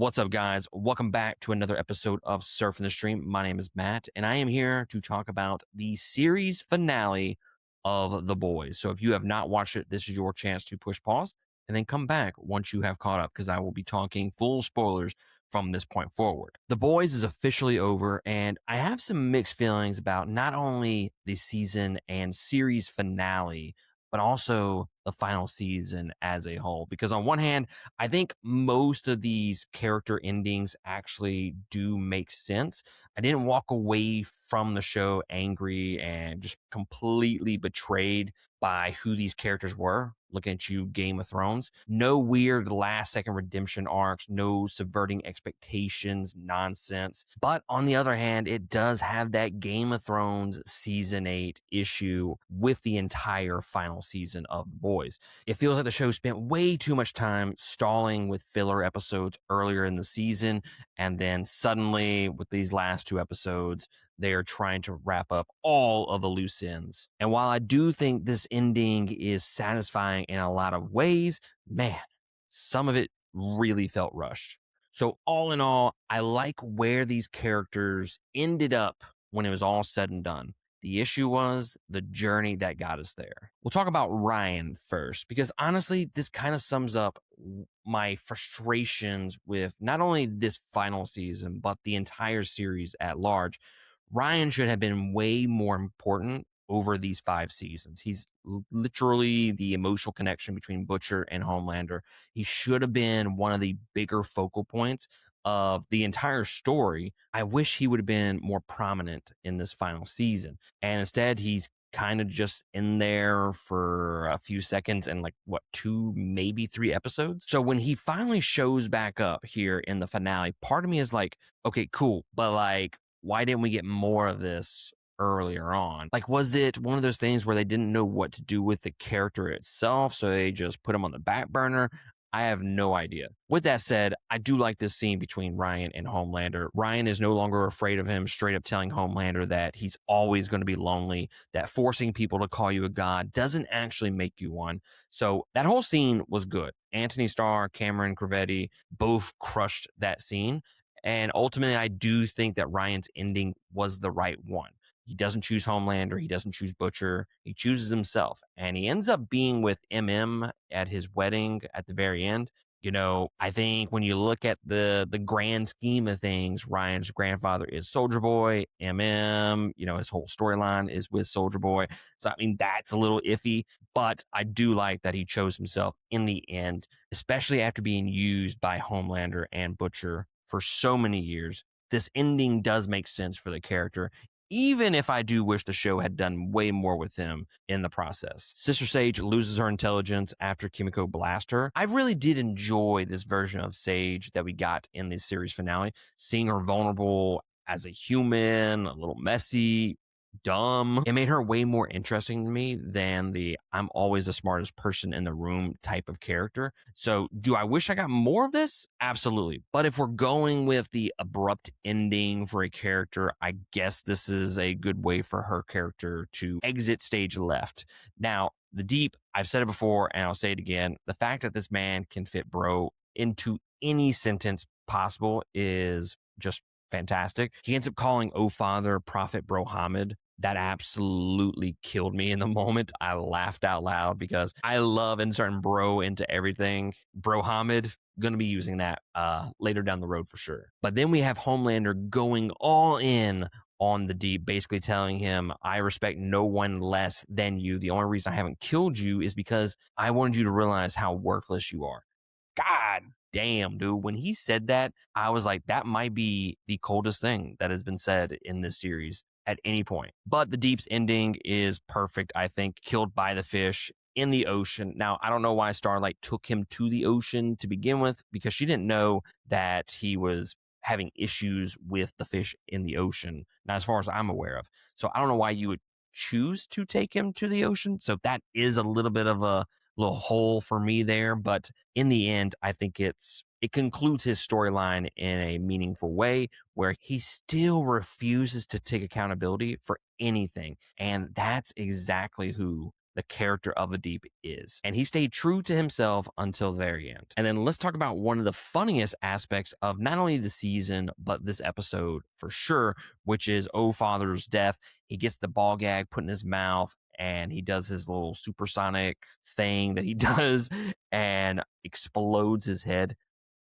What's up, guys? Welcome back to another episode of Surfing the Stream. My name is Matt, and I am here to talk about the series finale of The Boys. So if you have not watched it, this is your chance to push pause and then come back once you have caught up, because I will be talking full spoilers from this point forward. The Boys is officially over, and I have some mixed feelings about not only the season and series finale, but also the final season as a whole. Because on one hand, I think most of these character endings actually do make sense. I didn't walk away from the show angry and just completely betrayed by who these characters were. Looking at you, Game of Thrones. No weird last second redemption arcs, no subverting expectations nonsense. But on the other hand, it does have that Game of Thrones season 8 issue with the entire final season of The Boys. It feels like the show spent way too much time stalling with filler episodes earlier in the season, and then suddenly with these last two episodes, they're trying to wrap up all of the loose ends. And while I do think this ending is satisfying in a lot of ways, man, some of it really felt rushed. So all in all, I like where these characters ended up when it was all said and done. The issue was the journey that got us there. We'll talk about Ryan first, because honestly, this kind of sums up my frustrations with not only this final season, but the entire series at large. Ryan should have been way more important over these 5 seasons. He's literally the emotional connection between Butcher and Homelander. He should have been one of the bigger focal points of the entire story. I wish he would have been more prominent in this final season. And instead, he's kind of just in there for a few seconds and 2, maybe 3 episodes. So when he finally shows back up here in the finale, part of me is like, okay, cool. But why didn't we get more of this earlier on? Was it one of those things where they didn't know what to do with the character itself, so they just put him on the back burner? I have no idea. With that said, I do like this scene between Ryan and Homelander. Ryan is no longer afraid of him, straight up telling Homelander that he's always going to be lonely, that forcing people to call you a god doesn't actually make you one. So that whole scene was good. Anthony Starr, Cameron Crevetti both crushed that scene. And ultimately, I do think that Ryan's ending was the right one. He doesn't choose Homelander. He doesn't choose Butcher. He chooses himself. And he ends up being with MM at his wedding at the very end. You know, I think when you look at the grand scheme of things, Ryan's grandfather is Soldier Boy. MM, his whole storyline is with Soldier Boy. So, I mean, that's a little iffy. But I do like that he chose himself in the end, especially after being used by Homelander and Butcher for so many years. This ending does make sense for the character, even if I do wish the show had done way more with him in the process. Sister Sage loses her intelligence after Kimiko blasts her. I really did enjoy this version of Sage that we got in the series finale, seeing her vulnerable as a human, a little messy, dumb. It made her way more interesting to me than the I'm always the smartest person in the room type of character. So do I wish I got more of this? Absolutely. But if we're going with the abrupt ending for a character, I guess this is a good way for her character to exit stage left. Now, the Deep, I've said it before and I'll say it again. The fact that this man can fit bro into any sentence possible is just fantastic. He ends up calling "Oh Father" Prophet Brohamid. That absolutely killed me in the moment. I laughed out loud because I love inserting bro into everything. Brohamid, going to be using that later down the road for sure. But then we have Homelander going all in on the Deep, basically telling him, I respect no one less than you. The only reason I haven't killed you is because I wanted you to realize how worthless you are. God damn, dude. When he said that, I was like, that might be the coldest thing that has been said in this series at any point. But the Deep's ending is perfect, I think. Killed by the fish in the ocean. Now, I don't know why Starlight took him to the ocean to begin with, because she didn't know that he was having issues with the fish in the ocean, not as far as I'm aware of. So I don't know why you would choose to take him to the ocean. So that is a little bit of a little hole for me there. But in the end, I think it concludes his storyline in a meaningful way where he still refuses to take accountability for anything. And that's exactly who the character of Adib is. And he stayed true to himself until the very end. And then let's talk about one of the funniest aspects of not only the season, but this episode for sure, which is Oh Father's death. He gets the ball gag put in his mouth and he does his little supersonic thing that he does and explodes his head.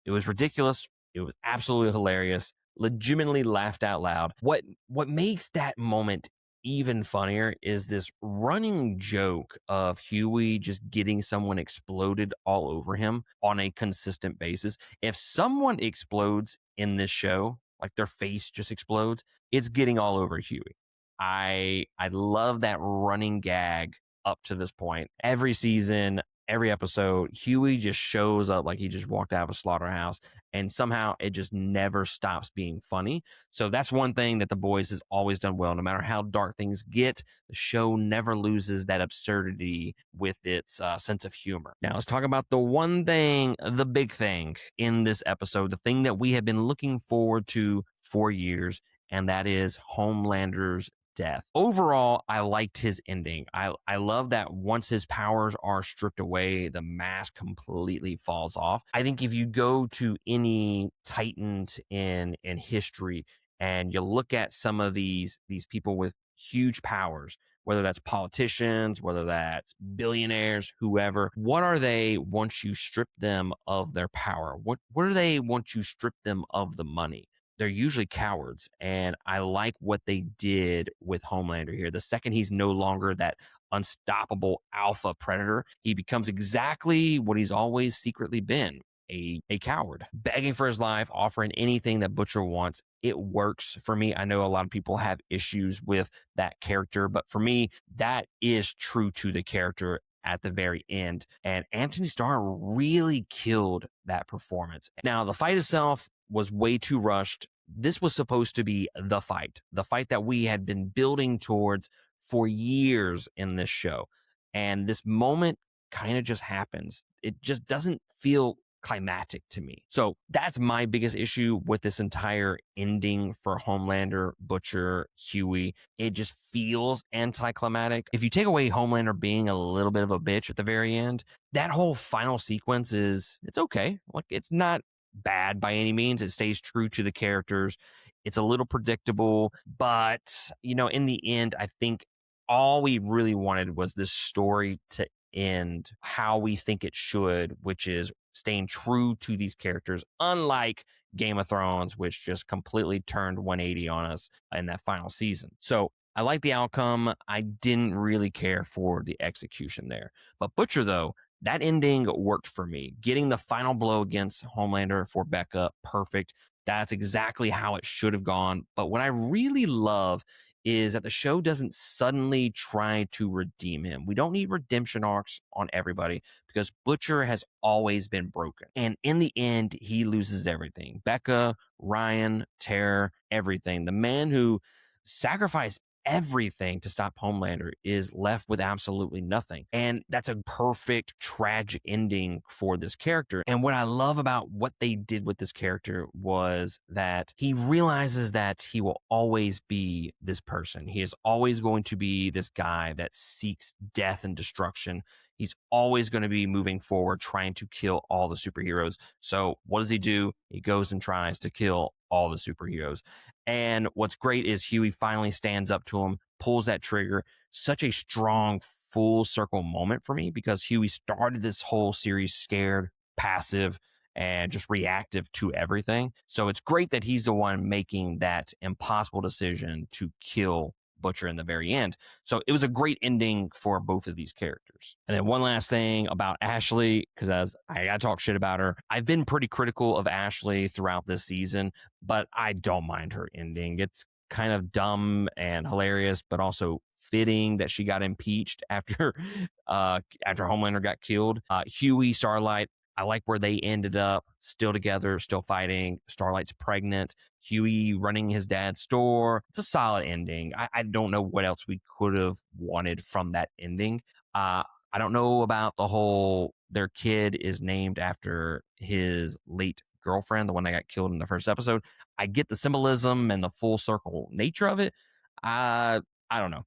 It was ridiculous. It was absolutely hilarious. Legitimately laughed out loud. What makes that moment even funnier is this running joke of Huey just getting someone exploded all over him on a consistent basis. If someone explodes in this show, like their face just explodes, it's getting all over Huey. I love that running gag up to this point. Every season, every episode, Huey just shows up like he just walked out of a slaughterhouse, and somehow it just never stops being funny. So that's one thing that The Boys has always done well. No matter how dark things get, the show never loses that absurdity with its sense of humor. Now, let's talk about the one thing, the big thing in this episode, the thing that we have been looking forward to for years, and that is Homelander's death. Overall, I liked his ending. I love that once his powers are stripped away, the mask completely falls off. I think if you go to any Titan in history and you look at some of these people with huge powers, whether that's politicians, whether that's billionaires, whoever, what are they once you strip them of their power? What are they once you strip them of the money? They're usually cowards. And I like what they did with Homelander here. The second he's no longer that unstoppable alpha predator, he becomes exactly what he's always secretly been. A coward, begging for his life, offering anything that Butcher wants. It works for me. I know a lot of people have issues with that character, but for me, that is true to the character at the very end. And Anthony Starr really killed that performance. Now, the fight itself was way too rushed. This was supposed to be the fight that we had been building towards for years in this show. And this moment kind of just happens. It just doesn't feel climactic to me. So that's my biggest issue with this entire ending for Homelander, Butcher, Huey. It just feels anticlimactic. If you take away Homelander being a little bit of a bitch at the very end, that whole final sequence it's okay. Like, it's not bad by any means. It stays true to the characters. It's a little predictable, but in the end, I think all we really wanted was this story to end how we think it should, which is staying true to these characters, unlike Game of Thrones, which just completely turned 180 on us in that final season. So I like the outcome. I didn't really care for the execution there. But Butcher, though, that ending worked for me. Getting the final blow against Homelander for Becca, perfect. That's exactly how it should have gone. But what I really love is that the show doesn't suddenly try to redeem him. We don't need redemption arcs on everybody because Butcher has always been broken. And in the end, he loses everything. Becca, Ryan, Terror, everything. The man who sacrificed everything to stop Homelander is left with absolutely nothing. And that's a perfect tragic ending for this character. And what I love about what they did with this character was that he realizes that he will always be this person. He is always going to be this guy that seeks death and destruction. He's always going to be moving forward, trying to kill all the superheroes. So what does he do? He goes and tries to kill all the superheroes. And what's great is Huey finally stands up to him, pulls that trigger. Such a strong full circle moment for me because Huey started this whole series scared, passive, and just reactive to everything. So it's great that he's the one making that impossible decision to kill Butcher in the very end. So it was a great ending for both of these characters. And then one last thing about Ashley, because as I got to talk shit about her, I've been pretty critical of Ashley throughout this season, but I don't mind her ending. It's kind of dumb and hilarious, but also fitting that she got impeached after Homelander got killed. Huey, Starlight, I like where they ended up, still together, still fighting. Starlight's pregnant. Huey running his dad's store. It's a solid ending. I don't know what else we could have wanted from that ending. I don't know about the whole their kid is named after his late girlfriend, the one that got killed in the first episode. I get the symbolism and the full circle nature of it. I don't know.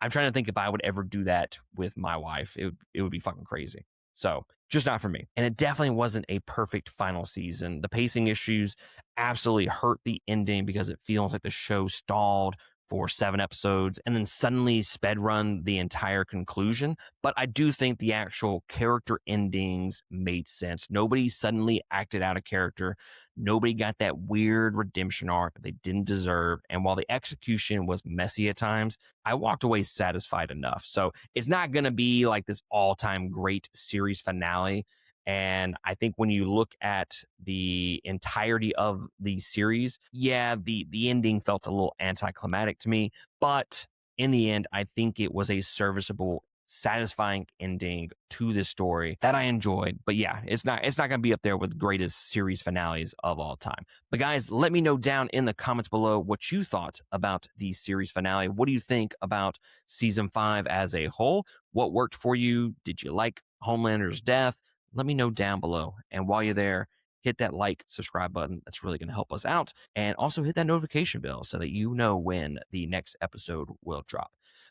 I'm trying to think if I would ever do that with my wife. It would be fucking crazy. So just not for me. And it definitely wasn't a perfect final season. The pacing issues absolutely hurt the ending because it feels like the show stalled for 7 episodes and then suddenly sped run the entire conclusion. But I do think the actual character endings made sense. Nobody suddenly acted out of character. Nobody got that weird redemption arc they didn't deserve. And while the execution was messy at times, I walked away satisfied enough. So it's not going to be like this all time great series finale. And I think when you look at the entirety of the series, yeah, the ending felt a little anticlimactic to me. But in the end, I think it was a serviceable, satisfying ending to this story that I enjoyed. But yeah, it's not gonna be up there with greatest series finales of all time. But guys, let me know down in the comments below what you thought about the series finale. What do you think about season 5 as a whole? What worked for you? Did you like Homelander's death? Let me know down below. And while you're there, hit that like, subscribe button. That's really going to help us out. And also hit that notification bell so that you know when the next episode will drop.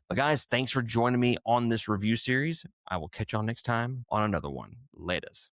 But guys, thanks for joining me on this review series. I will catch y'all next time on another one. Laters.